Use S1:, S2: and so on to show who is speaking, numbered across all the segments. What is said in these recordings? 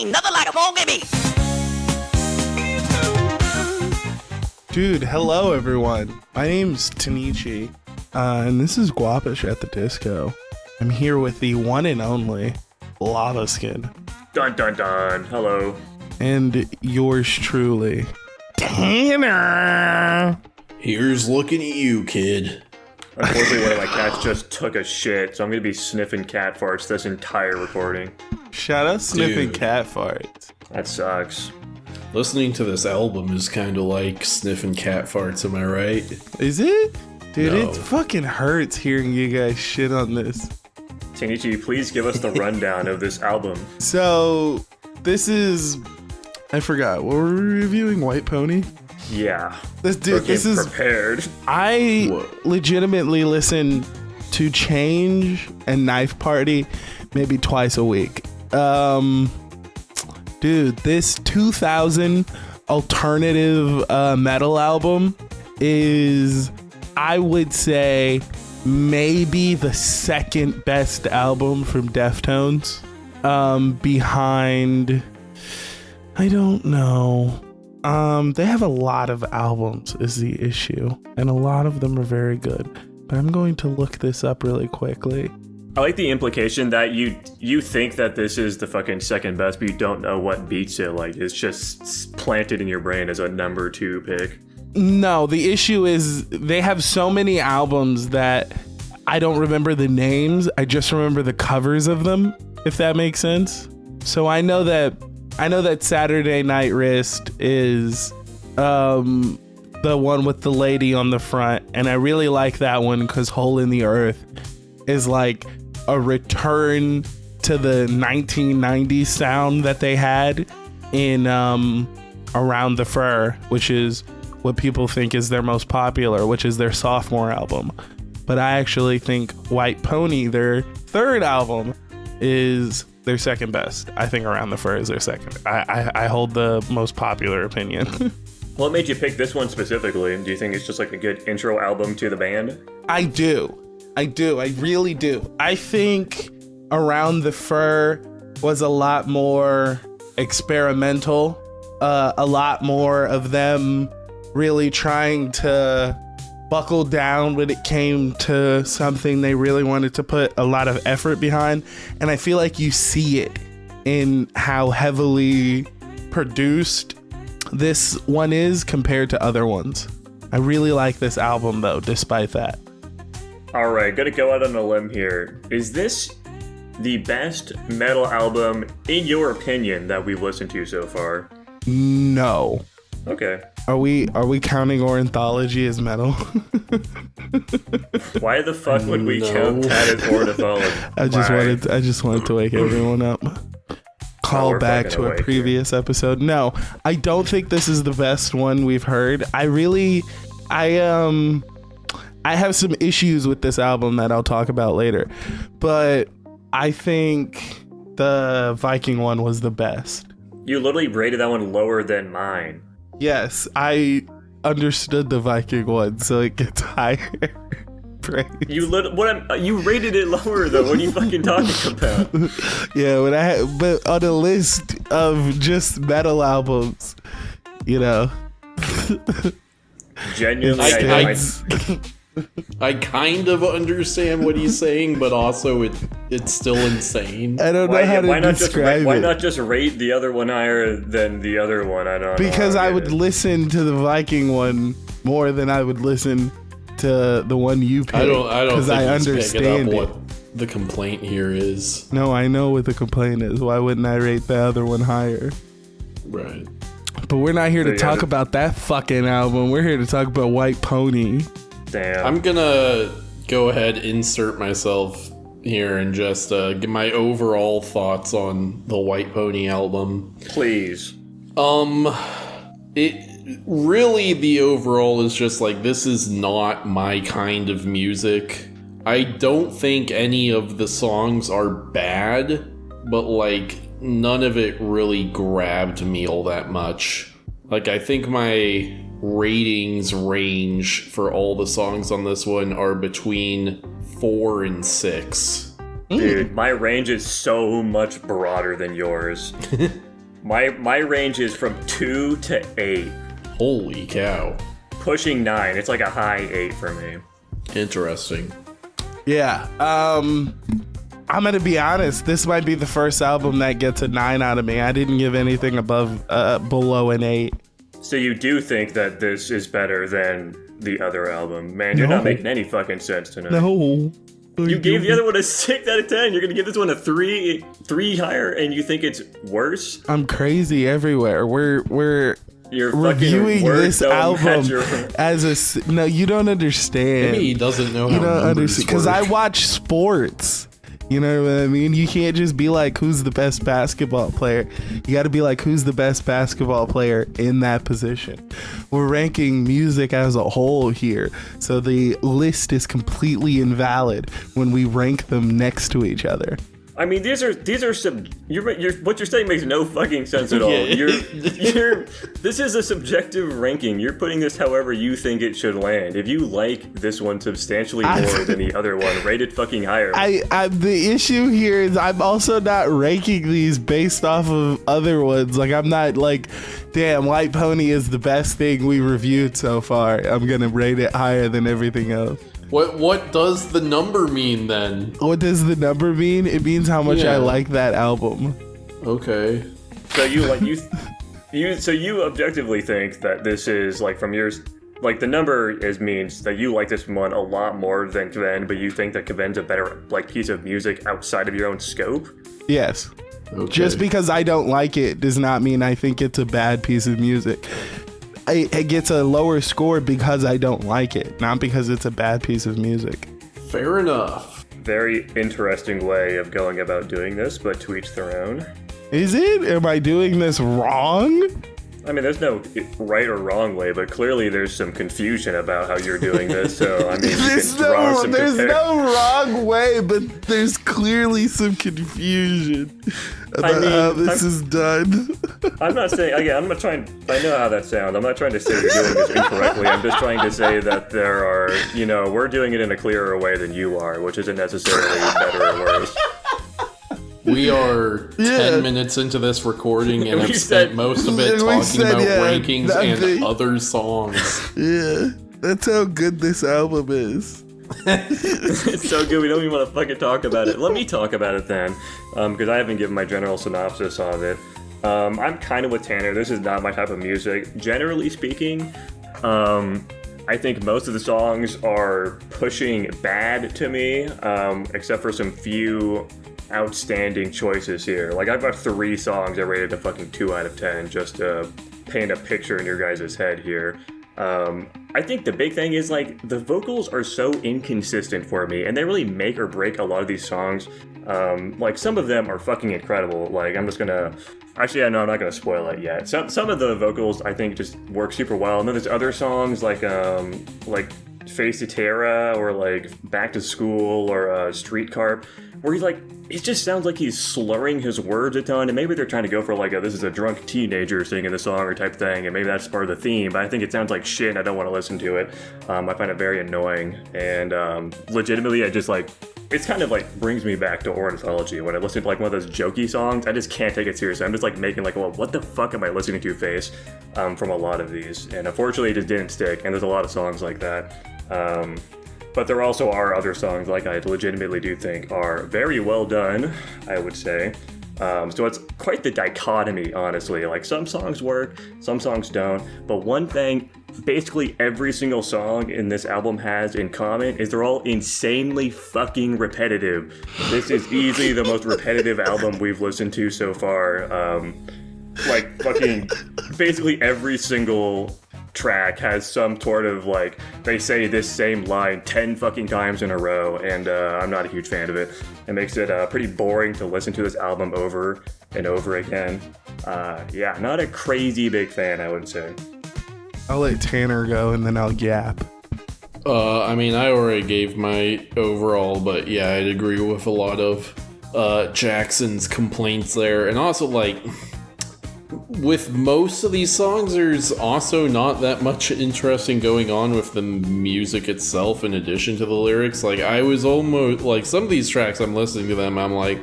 S1: Ain't nothing like a funky beat.
S2: Dude, hello everyone. My name's Tanichi, and this is Guapish at the Disco. I'm here with the one and only Lava Skin.
S3: Dun dun dun. Hello.
S2: And yours truly, Tanner.
S4: Here's looking at you, kid.
S3: Unfortunately, one of my cats just took a shit, so I'm gonna be sniffing cat farts this entire recording.
S2: Shout out sniffing
S4: Dude.
S2: cat farts.
S3: That sucks.
S4: Listening to this album is kind of like sniffing cat farts, am I right?
S2: Is it? Dude,
S4: No.
S2: it fucking hurts hearing you guys shit on this.
S3: Tanichi, please give us the rundown of this album.
S2: So, this is... I forgot. What were we reviewing? White Pony?
S3: Yeah.
S2: This dude, this is...
S3: prepared.
S2: I
S4: Whoa.
S2: legitimately listen to Change and Knife Party maybe twice a week. Dude, this 2000 alternative metal album is, I would say, maybe the second best album from Deftones. Behind, I don't know. They have a lot of albums is the issue, and a lot of them are very good. But I'm going to look this up really quickly.
S3: I like the implication that you think that this is the fucking second best, but you don't know what beats it. Like, it's just planted in your brain as a number 2 pick.
S2: No, the issue is they have so many albums that I don't remember the names. I just remember the covers of them, if that makes sense. So I know that Saturday Night Wrist is the one with the lady on the front, and I really like that one because Hole in the Earth is like a return to the 1990s sound that they had in Around the Fur, which is what people think is their most popular, which is their sophomore album. But I actually think White Pony, their third album, is their second best. I think Around the Fur is their second. I hold the most popular opinion.
S3: What made you pick this one specifically? Do you think it's just like a good intro album to the band?
S2: I do. I really do. I think Around the Fur was a lot more experimental. A lot more of them really trying to buckle down when it came to something they really wanted to put a lot of effort behind. And I feel like you see it in how heavily produced this one is compared to other ones. I really like this album though, despite that.
S3: Alright, gonna go out on a limb here. Is this the best metal album, in your opinion, that we've listened to so far?
S2: No.
S3: Okay.
S2: Are we counting Ornithology as metal?
S3: Why the fuck would we
S4: No.
S3: count that as ornithology?
S2: I just wanted to wake everyone up. Call
S3: we're
S2: back
S3: fucking
S2: to a
S3: awake
S2: previous episode. No, I don't think this is the best one we've heard. I have some issues with this album that I'll talk about later, but I think the Viking one was the best.
S3: You literally rated that one lower than mine.
S2: Yes, I understood the Viking one, so it gets higher praise.
S3: You rated it lower though. What are you fucking talking about?
S2: Yeah, but on a list of just metal albums, you know.
S3: Genuinely,
S4: I kind of understand what he's saying, but also it's still insane.
S2: I don't know how to describe
S3: why
S2: it.
S3: not just rate the other one higher than the other one? I don't know.
S2: Because I would
S3: get it.
S2: listen to the Viking one more than I would listen to the one you picked.
S4: I don't
S2: because
S4: think
S2: I
S4: he's
S2: understand
S4: picking
S2: it.
S4: up what the complaint here is.
S2: No, I know what the complaint is. Why wouldn't I rate the other one higher?
S4: Right.
S2: But we're not here to
S3: Yeah,
S2: talk
S3: the-
S2: about that fucking album. We're here to talk about White Pony.
S3: Damn.
S4: I'm gonna go ahead, insert myself here, and just give my overall thoughts on the White Pony album.
S3: Please.
S4: It really, the overall is just like, this is not my kind of music. I don't think any of the songs are bad, but like none of it really grabbed me all that much. Like, I think my ratings range for all the songs on this one are between 4 and 6.
S3: Dude, my range is so much broader than yours. My range is from 2 to 8.
S4: Holy cow.
S3: Pushing 9. It's like a high 8 for me.
S4: Interesting.
S2: Yeah. I'm gonna be honest. This might be the first album that gets a 9 out of me. I didn't give anything below an 8.
S3: So you do think that this is better than the other album? Man, you're not making any fucking sense tonight.
S2: No.
S3: You gave the other one a 6 out of 10. You're gonna give this one a 3 higher, and you think it's worse?
S2: I'm crazy everywhere. We're
S3: You're
S2: reviewing this album as a no. You don't understand.
S4: Maybe he doesn't know how
S2: you don't understand because I
S4: work.
S2: watch sports. You know what I mean? You can't just be like, who's the best basketball player? You got to be like, who's the best basketball player in that position? We're ranking music as a whole here. So the list is completely invalid when we rank them next to each other.
S3: I mean, these are some. What you're saying makes no fucking sense at all. This is a subjective ranking. You're putting this however you think it should land. If you like this one substantially more than the other one, rate it fucking higher.
S2: The issue here is I'm also not ranking these based off of other ones. Like, I'm not like, damn, White Pony is the best thing we reviewed so far. I'm gonna rate it higher than everything else.
S4: What does the number mean then?
S2: What does the number mean? It means how much I like that album.
S4: Okay.
S3: So you objectively think that this is like from yours, like the number means that you like this one a lot more than Kven, but you think that Kven's a better like piece of music outside of your own scope?
S2: Yes.
S4: Okay.
S2: Just because I don't like it does not mean I think it's a bad piece of music. It gets a lower score because I don't like it, not because it's a bad piece of music.
S4: Fair enough.
S3: Very interesting way of going about doing this, but to each their own.
S2: Is it? Am I doing this wrong?
S3: I mean, there's no right or wrong way, but clearly there's some confusion about how you're doing this. So, I mean,
S2: There's no wrong way, but there's clearly some confusion about how this is done.
S3: I'm not saying, again, I'm not trying, I know how that sounds. I'm not trying to say you're doing this incorrectly. I'm just trying to say that there are, we're doing it in a clearer way than you are, which isn't necessarily better or worse.
S4: We are 10 minutes into this recording and have spent most of it talking about rankings and other songs.
S2: Yeah, that's how good this album is.
S3: It's so good, we don't even want to fucking talk about it. Let me talk about it then, because I haven't given my general synopsis of it. I'm kind of with Tanner. This is not my type of music. Generally speaking, I think most of the songs are pushing bad to me, except for some few outstanding choices here. Like, I've got 3 songs I rated a fucking 2 out of 10 just to paint a picture in your guys' head here. I think the big thing is, like, the vocals are so inconsistent for me, and they really make or break a lot of these songs. Like, some of them are fucking incredible. Like, I'm just gonna... Actually, no, I'm not gonna spoil it yet. Some of the vocals, I think, just work super well. And then there's other songs, like Face to Terra, or, like, Back to School, or Streetcar, where he's, like... It just sounds like he's slurring his words a ton, and maybe they're trying to go for like this is a drunk teenager singing the song or type thing, and maybe that's part of the theme, but I think it sounds like shit and I don't want to listen to it. I find it very annoying, and legitimately I just like, it's kind of like brings me back to ornithology. When I listen to like one of those jokey songs, I just can't take it seriously. I'm just like making like, well, what the fuck am I listening to face from a lot of these, and unfortunately it just didn't stick, and there's a lot of songs like that. But there also are other songs, like I legitimately do think are very well done, I would say. So it's quite the dichotomy, honestly. Like, some songs work, some songs don't. But one thing basically every single song in this album has in common is they're all insanely fucking repetitive. This is easily the most repetitive album we've listened to so far. Like, fucking basically every single track has some sort of, like, they say this same line 10 fucking times in a row, and I'm not a huge fan of it. It makes it pretty boring to listen to this album over and over again. Yeah, not a crazy big fan, I would say.
S2: I'll let Tanner go and then I'll yap.
S4: I mean, I already gave my overall, but yeah, I'd agree with a lot of Jackson's complaints there. And also, like, with most of these songs, there's also not that much interesting going on with the music itself in addition to the lyrics. Like, I was almost, like, some of these tracks, I'm listening to them, I'm like,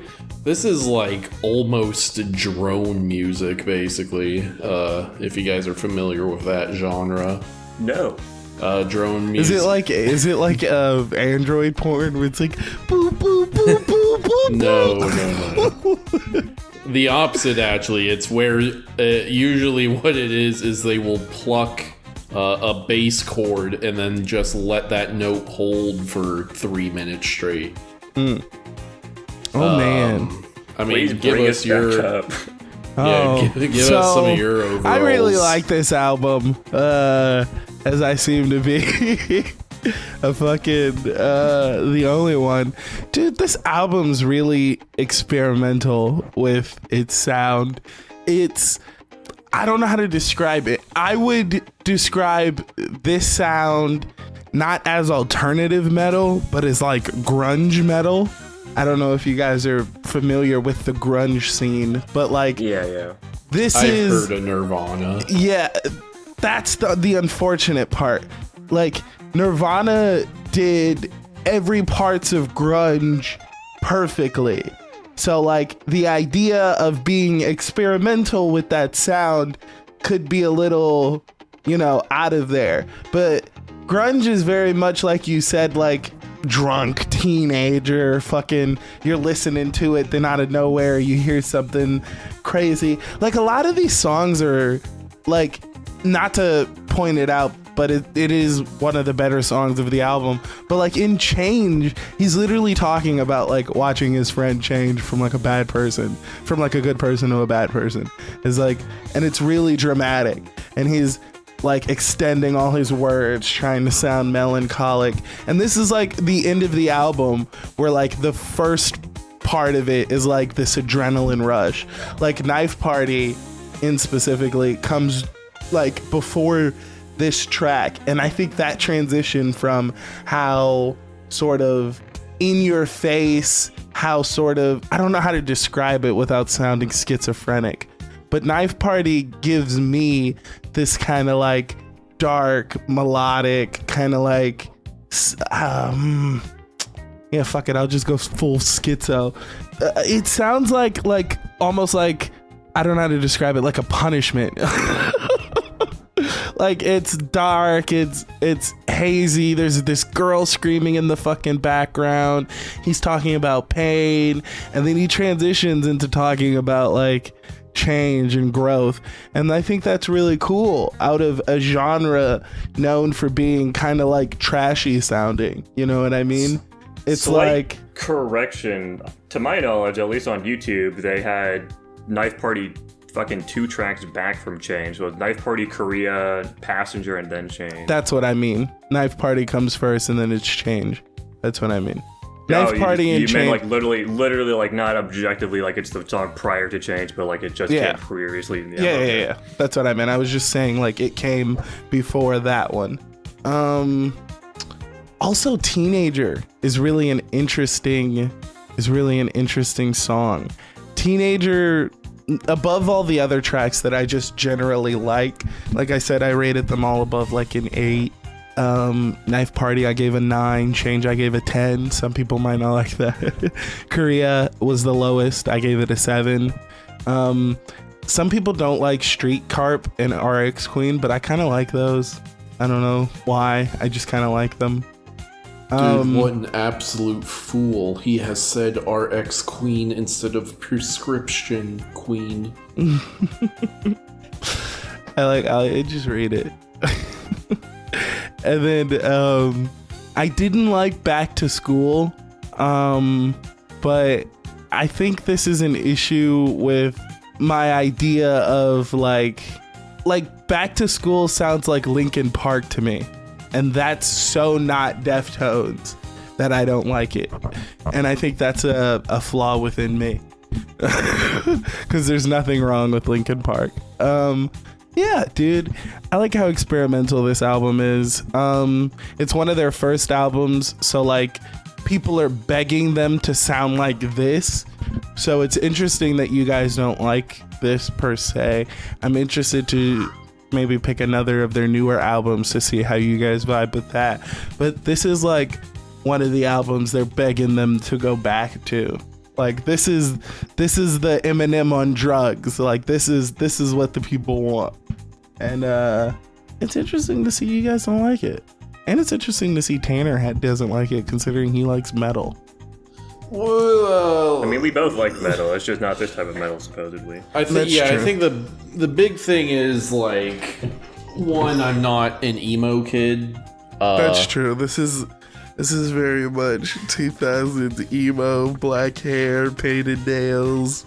S4: This is like almost drone music, basically. If you guys are familiar with that genre.
S3: No.
S4: Drone music.
S2: Is it like Android porn where it's like boop boop boop boop boop?
S4: No. The opposite, actually. It's where usually what it is they will pluck a bass chord and then just let that note hold for 3 minutes straight.
S2: Man.
S4: I mean,
S3: Please
S4: give us your...
S3: up.
S4: Yeah, give us some of your overalls.
S2: I really like this album, as I seem to be a fucking the only one. Dude, this album's really experimental with its sound. I don't know how to describe it. I would describe this sound not as alternative metal, but as like grunge metal. I don't know if you guys are familiar with the grunge scene, but like,
S3: yeah.
S2: I've
S4: heard of Nirvana.
S2: Yeah, that's the unfortunate part. Like, Nirvana did every parts of grunge perfectly. So like the idea of being experimental with that sound could be a little, out of there. But grunge is very much like you said, like drunk teenager, fucking, you're listening to it, then out of nowhere you hear something crazy. Like a lot of these songs are like, not to point it out, but it is one of the better songs of the album. But like in Change, he's literally talking about like watching his friend change from like a bad person, from like a good person to a bad person. It's like, and it's really dramatic. And he's like extending all his words, trying to sound melancholic. And this is like the end of the album where like the first part of it is like this adrenaline rush. Like Knife Party in specifically comes like before this track, and I think that transition from how sort of in your face, how sort of, I don't know how to describe it without sounding schizophrenic, but Knife Party gives me this kind of like dark, melodic, kind of like yeah, fuck it, I'll just go full schizo. It sounds like almost like, I don't know how to describe it, like a punishment. Like it's dark, it's hazy, there's this girl screaming in the fucking background, he's talking about pain, and then he transitions into talking about like change and growth. And I think that's really cool out of a genre known for being kind of like trashy sounding, you know what I mean? It's
S3: Slight
S2: like,
S3: correction, to my knowledge, at least on YouTube, they had Knife Party fucking 2 tracks back from Change. So it was Knife Party, Korea, Passenger, and then Change.
S2: that's what I mean. Knife Party comes first and then it's Change. That's what I mean.
S3: No,
S2: Knife Party and
S3: you
S2: Change.
S3: meant like literally like not objectively like it's the song prior to Change, but like it just came previously in the album.
S2: Yeah. That's what I meant. I was just saying like it came before that one. Also, Teenager is really an interesting song. Teenager, above all the other tracks that I just generally like I said, I rated them all above like an 8. Knife Party I gave a 9. Change I gave a 10. Some people might not like that. Korea was the lowest. I gave it a 7. Some people don't like Street Carp and RX Queen, but I kind of like those. I don't know why. I just kind of like them.
S4: Dude, what an absolute fool. He has said RX Queen instead of Prescription Queen.
S2: I just read it. And then I didn't like Back to School, but I think this is an issue with my idea of like Back to School sounds like Linkin Park to me. And that's so not Deftones that I don't like it. And I think that's a flaw within me. Because there's nothing wrong with Linkin Park. Yeah, dude. I like how experimental this album is. It's one of their first albums. So, like, people are begging them to sound like this. So it's interesting that you guys don't like this per se. I'm interested to maybe pick another of their newer albums to see how you guys vibe with that. But this is like one of the albums they're begging them to go back to. Like this is the Eminem on drugs. Like this is what the people want. And it's interesting to see you guys don't like it. And it's interesting to see Tanner doesn't like it, considering he likes metal.
S4: Well,
S3: I mean, we both like metal. It's just not this type of metal, supposedly.
S4: I think I think the big thing is like, one, I'm not an emo kid.
S2: That's true. This is very much 2000s emo, black hair, painted nails.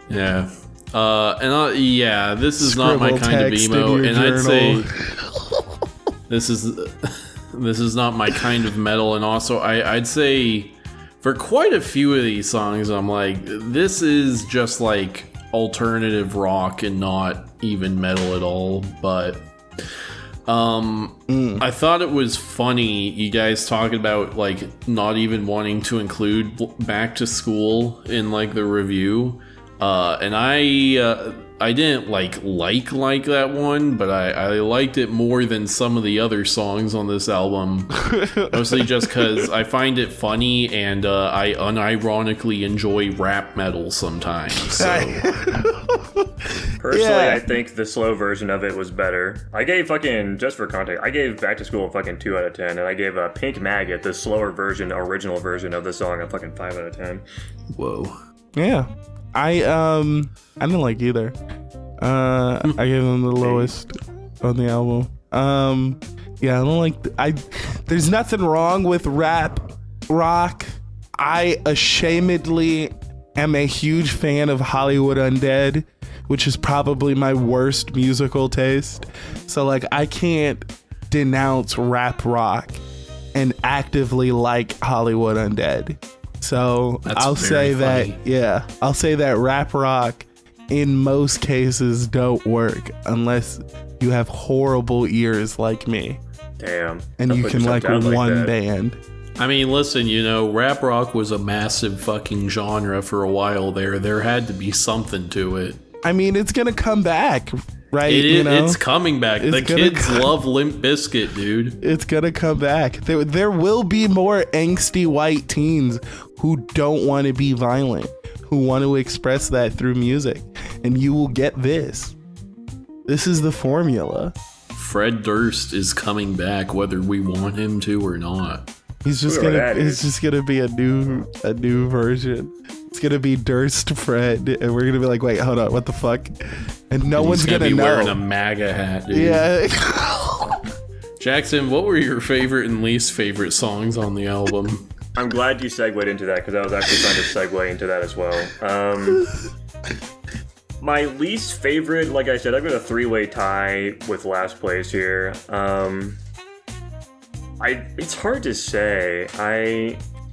S4: Yeah. This is not my kind of emo, and
S2: journal.
S4: I'd say this is not my kind of metal, and also I'd say for quite a few of these songs, I'm like, this is just like alternative rock and not even metal at all. But I thought it was funny you guys talking about like not even wanting to include Back to School in like the review. And I didn't like that one, but I liked it more than some of the other songs on this album. Mostly just because I find it funny, and I unironically enjoy rap metal sometimes. So.
S3: Personally,
S2: Yeah.
S3: I think the slow version of it was better. I gave just for context, I gave Back to School a fucking 2 out of 10, and I gave Pink Maggot, the slower version, original version of the song, a fucking 5 out of 10.
S4: Whoa.
S2: Yeah. I didn't like either. I gave them the lowest on the album. Yeah, I don't like. There's nothing wrong with rap rock. I ashamedly am a huge fan of Hollywood Undead, which is probably my worst musical taste. So like, I can't denounce rap rock and actively like Hollywood Undead. So I'll say that rap rock in most cases don't work unless you have horrible ears like me.
S3: Damn.
S2: And you can like one band.
S4: I mean, listen, rap rock was a massive fucking genre for a while there. There had to be something to it.
S2: I mean, it's gonna come back, right?
S4: It's coming back. The kids love Limp Bizkit, dude.
S2: It's gonna come back. There will be more angsty white teens who don't want to be violent, who want to express that through music, and you will get this. This is the formula.
S4: Fred Durst is coming back, whether we want him to or not.
S2: He's just gonna be a new version. It's gonna be Durst Fred, and we're gonna be like, wait, hold on, what the fuck? And no one's gonna
S4: be
S2: know.
S4: Wearing a MAGA hat, dude.
S2: Yeah.
S4: Jackson, what were your favorite and least favorite songs on the album?
S3: I'm glad you segued into that, because I was actually trying to segue into that as well. My least favorite, like I said, I've got a 3-way tie with last place here. It's hard to say.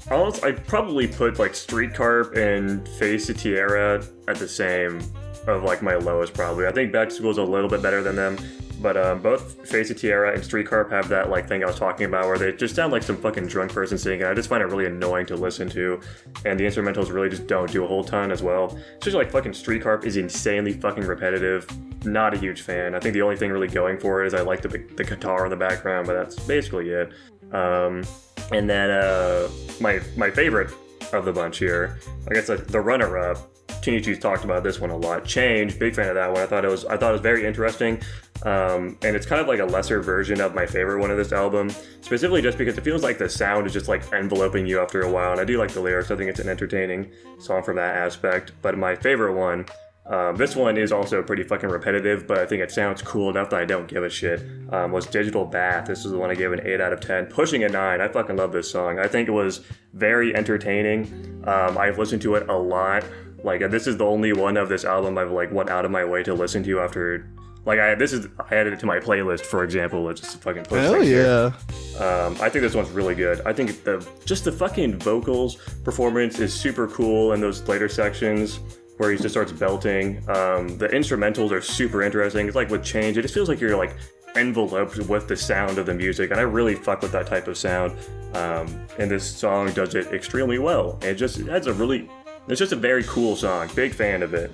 S3: I'd probably put like Streetcar and Face the Tierra at the same of like my lowest probably. I think Back to School is a little bit better than them, but both Face the Tierra and Streetcar have that like thing I was talking about where they just sound like some fucking drunk person singing. I just find it really annoying to listen to, and the instrumentals really just don't do a whole ton as well. Especially like fucking Streetcar is insanely fucking repetitive. Not a huge fan. I think the only thing really going for it is I like the guitar in the background, but that's basically it. And then my favorite of the bunch here, I guess the runner-up, Chinichi's talked about this one a lot. Change, big fan of that one. I thought it was very interesting, and it's kind of like a lesser version of my favorite one of this album, specifically just because it feels like the sound is just like enveloping you after a while, and I do like the lyrics. I think it's an entertaining song from that aspect. But my favorite one, this one is also pretty fucking repetitive, but I think it sounds cool enough that I don't give a shit, was Digital Bath. This is the one I gave an 8 out of 10, pushing a 9. I fucking love this song. I think it was very entertaining. I've listened to it a lot. Like, this is the only one of this album I've like went out of my way to listen to after. Like, I added it to my playlist, for example. Let's just fucking push
S2: Hell
S3: things
S2: yeah.
S3: here. I think this one's really good. I think the fucking vocals performance is super cool in those later sections where he just starts belting. The instrumentals are super interesting. It's like with Change, it just feels like you're like enveloped with the sound of the music, and I really fuck with that type of sound. And this song does it extremely well. It's just a very cool song. Big fan of it.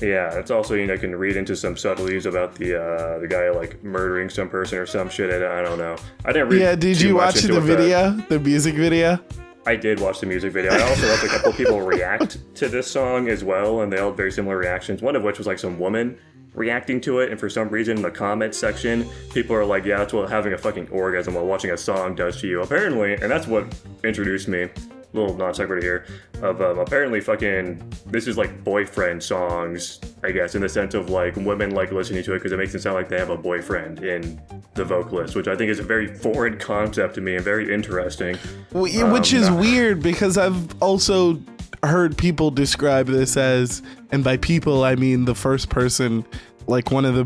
S3: Yeah, it's also, can read into some subtleties about the guy like murdering some person or some shit. I don't know. I didn't read.
S2: Yeah, did you watch the video, the music video?
S3: I did watch the music video. I also watched a couple of people react to this song as well, and they all had very similar reactions. One of which was like some woman reacting to it, and for some reason in the comments section, people are like, yeah, that's what having a fucking orgasm while watching a song does to you. Apparently, and that's what introduced me, little non sequitur here, of apparently fucking, this is like boyfriend songs, I guess, in the sense of like women like listening to it because it makes it sound like they have a boyfriend in the vocalist, which I think is a very foreign concept to me and very interesting.
S2: Which is weird because I've also heard people describe this as, and by people I mean the first person, like one of the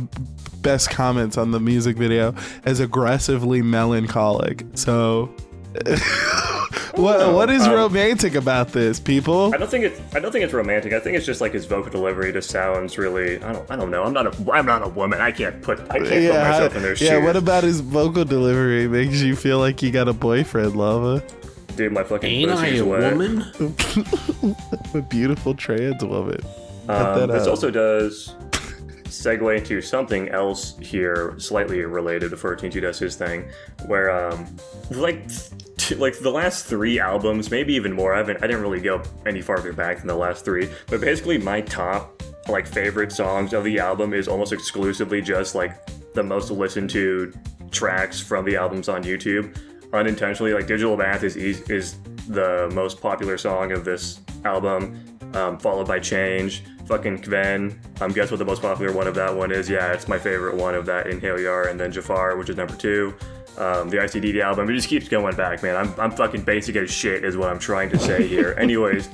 S2: best comments on the music video, as aggressively melancholic. So what is romantic about this, people?
S3: I don't think it's romantic. I think it's just like his vocal delivery just sounds really. I don't know. I'm not a woman. I can't put myself in their shoes.
S2: Yeah. What about his vocal delivery makes you feel like you got a boyfriend, Lava?
S3: Dude, my fucking
S4: ain't I a
S3: wet.
S4: woman?
S2: A beautiful trans woman.
S3: This also does segue into something else here, slightly related to 14-2 does his thing, where like the last 3 albums, maybe even more. I didn't really go any farther back than the last 3, but basically my top like favorite songs of the album is almost exclusively just like the most listened to tracks from the albums on YouTube. Unintentionally, like Digital Math is the most popular song of this album, followed by Change. Fucking Kven. Guess what the most popular one of that one is? Yeah, it's my favorite one of that, Inhale Yar, and then Jafar, which is number 2. The ICDD album, it just keeps going back, man. I'm fucking basic as shit is what I'm trying to say here. Anyways,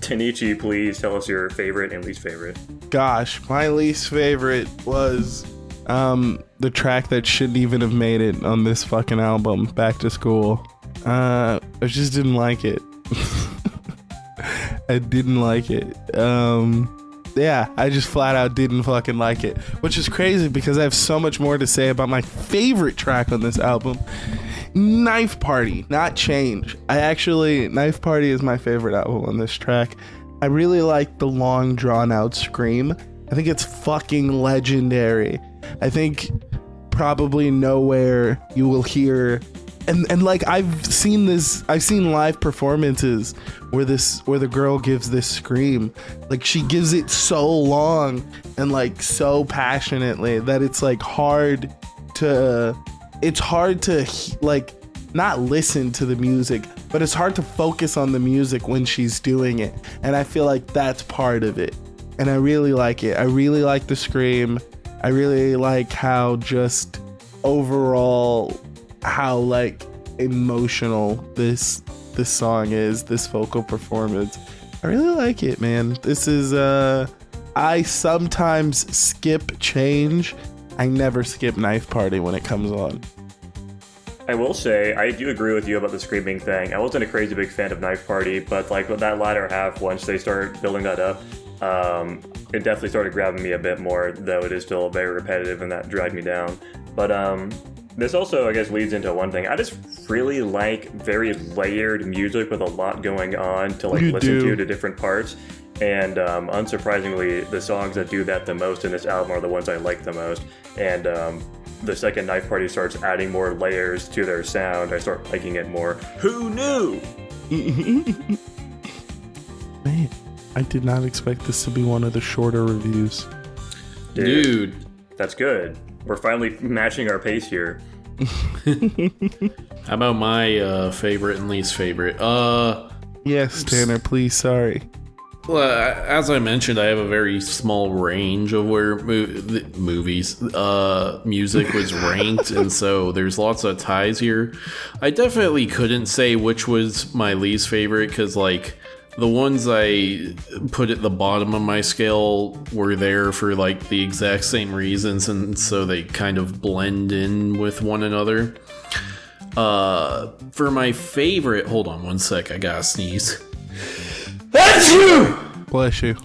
S3: Tanichi, please tell us your favorite and least favorite.
S2: Gosh, my least favorite was the track that shouldn't even have made it on this fucking album, Back to School. I just didn't like it. I didn't like it. Yeah, I just flat out didn't fucking like it, which is crazy because I have so much more to say about my favorite track on this album, Knife Party, not Change. Knife Party is my favorite album on this track. I really like the long drawn out scream. I think it's fucking legendary. I think probably nowhere you will hear, and like I've seen live performances where the girl gives this scream, like she gives it so long and like so passionately that it's like hard to like not listen to the music, but it's hard to focus on the music when she's doing it, and I feel like that's part of it, and I really like it. I really like the scream. I really like how just overall how like emotional this song is, this vocal performance. I really like it, man. This is I sometimes skip Change. I never skip Knife Party when it comes on.
S3: I will say, I do agree with you about the screaming thing. I wasn't a crazy big fan of Knife Party, but like with that latter half, once they started building that up, it definitely started grabbing me a bit more, though it is still very repetitive and that dragged me down. But this also, I guess, leads into one thing. I just really like very layered music with a lot going on to like listen to different parts. And unsurprisingly, the songs that do that the most in this album are the ones I like the most. And the second Knife Party starts adding more layers to their sound, I start liking it more. Who knew?
S2: Man, I did not expect this to be one of the shorter reviews.
S3: Dude, that's good. We're finally matching our pace here.
S4: How about my favorite and least favorite?
S2: Yes, Tanner, please, sorry.
S4: Well, as I mentioned, I have a very small range of where music was ranked, and so there's lots of ties here. I definitely couldn't say which was my least favorite, because like the ones I put at the bottom of my scale were there for like the exact same reasons, and so they kind of blend in with one another. For my favorite, hold on one sec, I gotta sneeze. That's you!
S2: Bless you.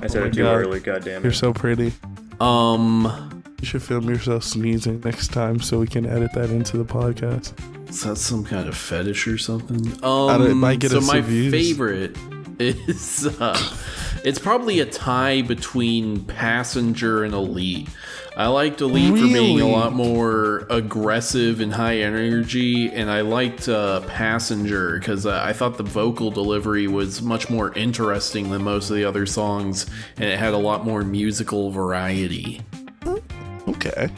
S3: I said it too early, goddammit.
S2: You're so pretty. You should film yourself sneezing next time so we can edit that into the podcast.
S4: Is that some kind of fetish or something?
S2: It might get
S4: so
S2: us
S4: my
S2: views.
S4: favorite, is it's probably a tie between Passenger and Elite. I liked Elite for being a lot more aggressive and high energy, and I liked Passenger because I thought the vocal delivery was much more interesting than most of the other songs, and it had a lot more musical variety.
S2: Okay.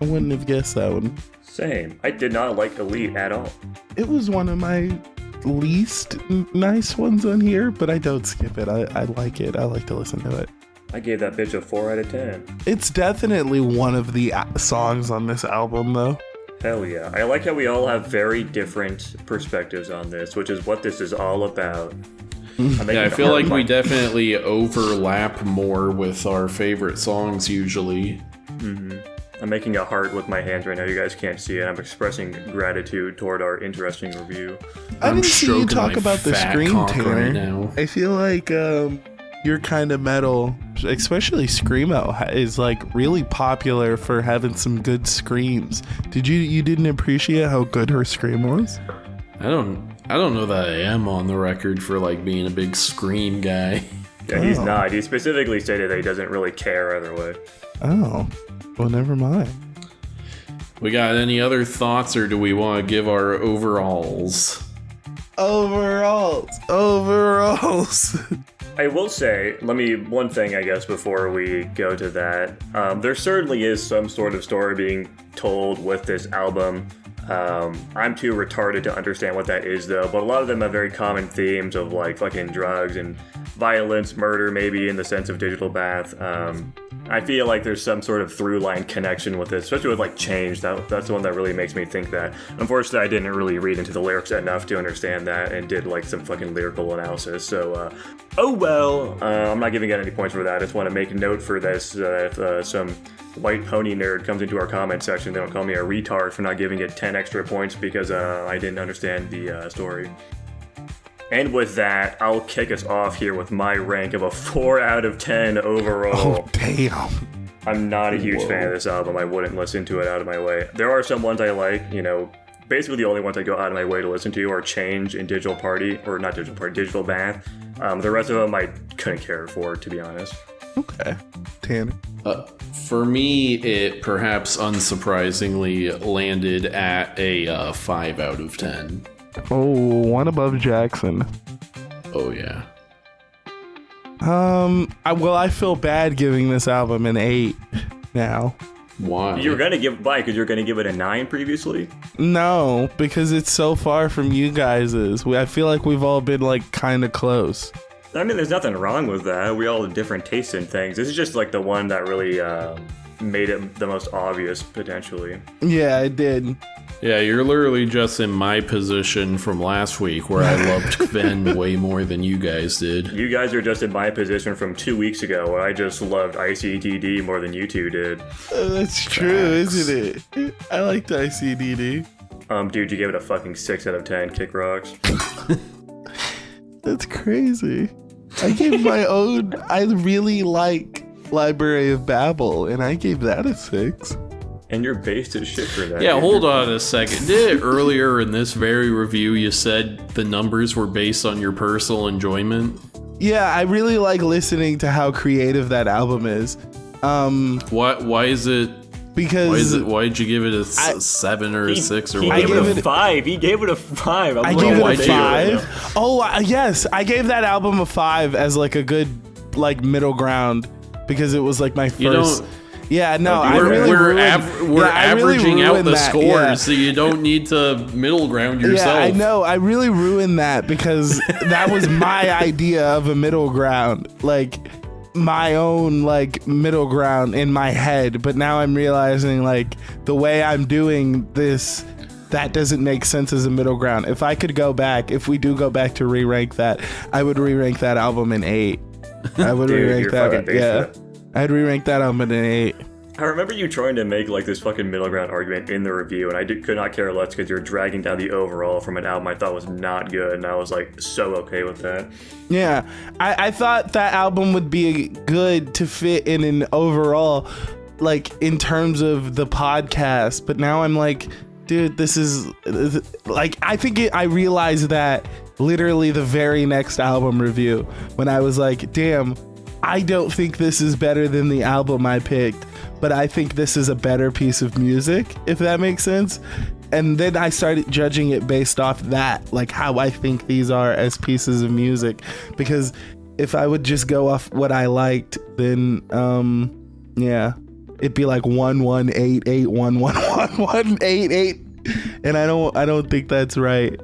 S2: I wouldn't have guessed that one.
S3: Same. I did not like Elite at all.
S2: It was one of my least nice ones on here, but I don't skip it. I like it. I like to listen to it.
S3: I gave that bitch a 4 out of 10.
S2: It's definitely one of the songs on this album, though.
S3: Hell yeah. I like how we all have very different perspectives on this, which is what this is all about.
S4: Yeah, I feel like we definitely overlap more with our favorite songs usually.
S3: Mm-hmm. I'm making a heart with my hands right now. You guys can't see it. I'm expressing gratitude toward our interesting review.
S2: I didn't see you talk about the scream, Tanner.
S4: Right now.
S2: I feel like your kind of metal, especially screamo, is like really popular for having some good screams. You didn't appreciate how good her scream was?
S4: I don't know that I am on the record for like being a big scream guy.
S3: Yeah, he's not. He specifically stated that he doesn't really care either way.
S2: Oh, well, never mind.
S4: We got any other thoughts, or do we want to give our overalls?
S2: Overalls.
S3: I will say, one thing, I guess, before we go to that. There certainly is some sort of story being told with this album. I'm too retarded to understand what that is, though, but a lot of them have very common themes of, like, fucking drugs and violence, murder, maybe in the sense of Digital Bath. I feel like there's some sort of through-line connection with this, especially with, like, Change. That's the one that really makes me think that. Unfortunately, I didn't really read into the lyrics enough to understand that and did, like, some fucking lyrical analysis, so, oh well. I'm not giving out any points for that. I just want to make a note for this, if some white pony nerd comes into our comment section, they don't call me a retard for not giving it 10 extra points because I didn't understand the story. And with that, I'll kick us off here with my rank of a 4 out of 10 overall.
S2: Oh, damn.
S3: I'm not a huge fan of this album. I wouldn't listen to it out of my way. There are some ones I like, basically the only ones I go out of my way to listen to are Change and Digital Bath. The rest of them I couldn't care for, to be honest.
S2: Okay. Tanner?
S4: For me, it perhaps unsurprisingly landed at a 5 out of 10.
S2: Oh, one above Jackson.
S4: Oh, yeah.
S2: I feel bad giving this album an 8 now.
S4: Why?
S3: You're going to give it a 9 previously?
S2: No, because it's so far from you guys's. I feel like we've all been, like, kind of close.
S3: I mean, there's nothing wrong with that. We all have different tastes in things. This is just, like, the one that really made it the most obvious, potentially.
S2: Yeah, it did.
S4: Yeah, you're literally just in my position from last week where I loved Kven way more than you guys did.
S3: You guys are just in my position from 2 weeks ago where I just loved ICDD more than you two did.
S2: That's true, isn't it? I liked ICDD.
S3: Dude, you gave it a fucking 6 out of 10. Kick rocks.
S2: That's crazy. I gave my own... I really like Library of Babel, and I gave that a 6.
S3: And you're based as shit for that.
S4: Yeah, hold on a second. Did earlier in this very review you said the numbers were based on your personal enjoyment?
S2: Yeah, I really like listening to how creative that album is.
S4: Why is it?
S2: Because
S4: why did you give it a 7 or a 6 or
S3: whatever?
S4: He
S3: gave it a 5. He gave it a 5.
S2: I gave it a 5. Oh, yes, I gave that album a 5 as like a good like middle ground because it was like my first. Yeah, no,
S4: we're averaging out the scores, so you don't need to middle ground yourself.
S2: Yeah, I know. I really ruined that because that was my idea of a middle ground, like my own like middle ground in my head. But now I'm realizing like the way I'm doing this, that doesn't make sense as a middle ground. If we do go back to re-rank that, I would re-rank that album an 8. I would re-rank that. Yeah. I'd re-rank that album an 8.
S3: I remember you trying to make like this fucking middle ground argument in the review, and I could not care less because you're dragging down the overall from an album I thought was not good, and I was like so okay with that.
S2: Yeah, I thought that album would be good to fit in an overall, like in terms of the podcast, but now I'm like, dude, this is like I realized that literally the very next album review when I was like, damn, I don't think this is better than the album I picked, but I think this is a better piece of music, if that makes sense. And then I started judging it based off that, like how I think these are as pieces of music. Because if I would just go off what I liked, then yeah, it'd be like 1188 111 and I don't think that's right.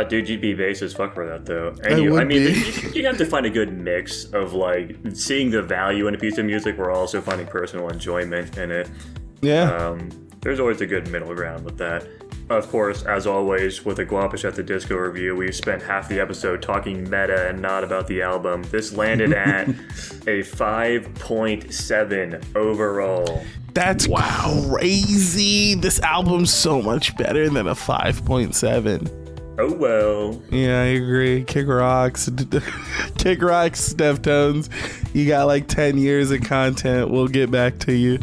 S3: Dude, you'd be base as fuck for that, though. And you have to find a good mix of, like, seeing the value in a piece of music while also finding personal enjoyment in it.
S2: Yeah.
S3: There's always a good middle ground with that. Of course, as always, with a Guapish at the Disco review, we've spent half the episode talking meta and not about the album. This landed at a 5.7 overall.
S2: That's crazy. This album's so much better than a 5.7.
S3: Oh well.
S2: Yeah, I agree. Kick Rocks, Deftones. You got like 10 years of content. We'll get back to you.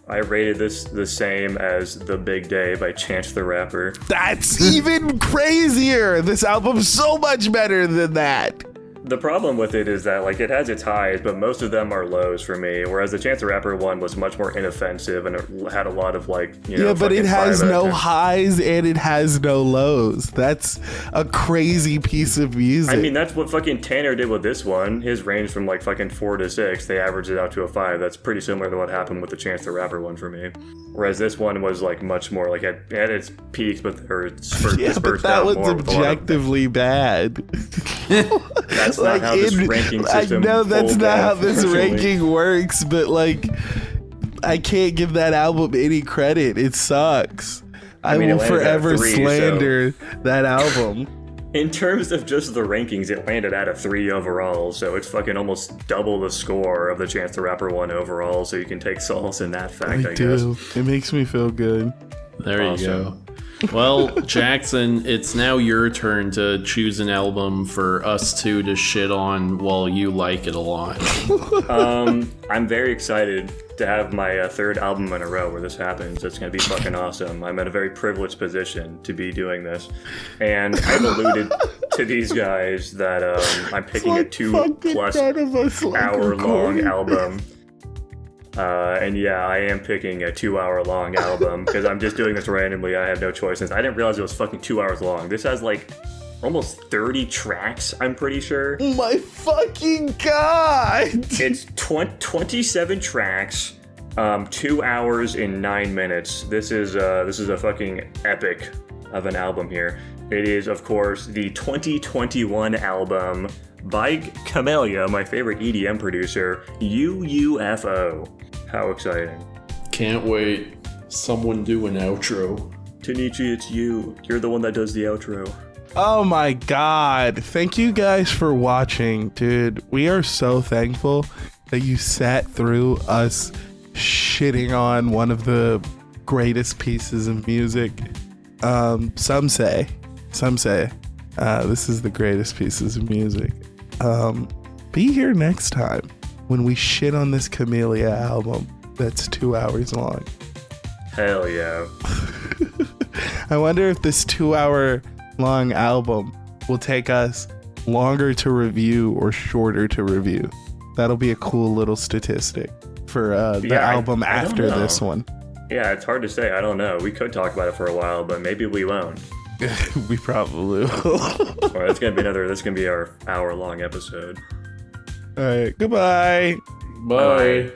S3: I rated this the same as The Big Day by Chance the Rapper.
S2: That's even crazier. This album's so much better than that.
S3: The problem with it is that, like, it has its highs, but most of them are lows for me, whereas the Chance the Rapper one was much more inoffensive, and it had a lot of, like, you know...
S2: Yeah, but it has no highs, and it has no lows. That's a crazy piece of music.
S3: I mean, that's what fucking Tanner did with this one. His range from, like, fucking 4 to 6, they averaged it out to a 5. That's pretty similar to what happened with the Chance the Rapper one for me. Whereas this one was, like, much more, like, it had its peaks, but
S2: that was objectively bad.
S3: That's not how this ranking system.
S2: I know that's not how this ranking works, but like, I can't give that album any credit. It sucks. I will forever slander that album.
S3: In terms of just the rankings, it landed at a 3 overall, so it's fucking almost double the score of the Chance the Rapper one overall. So you can take solace in that fact. I guess
S2: it makes me feel good.
S4: There you go. Well, Jackson, it's now your turn to choose an album for us two to shit on while you like it a lot.
S3: I'm very excited to have my third album in a row where this happens. It's going to be fucking awesome. I'm in a very privileged position to be doing this. And I've alluded to these guys that I'm picking a 2+ hour long album. And yeah, I am picking a 2 hour long album because I'm just doing this randomly. I have no choice since I didn't realize it was fucking 2 hours long. This has like almost 30 tracks, I'm pretty sure.
S2: Oh my fucking god!
S3: It's 27 tracks, 2 hours and 9 minutes. This is a fucking epic of an album here. It is, of course, the 2021 album by Camellia, my favorite EDM producer, UUFO. How exciting.
S4: Can't wait. Someone do an outro.
S3: Tanichi, it's you. You're the one that does the outro.
S2: Oh my god. Thank you guys for watching, dude. We are so thankful that you sat through us shitting on one of the greatest pieces of music. Some say this is the greatest pieces of music. Be here next time when we shit on this Camellia album that's 2 hours long.
S3: Hell yeah.
S2: I wonder if this 2 hour long album will take us longer to review or shorter to review. That'll be a cool little statistic for the album after this one.
S3: Yeah, it's hard to say. I don't know. We could talk about it for a while, but maybe we won't.
S2: We probably will.
S3: Or that's gonna be our hour-long episode.
S2: All right. Goodbye.
S4: Bye.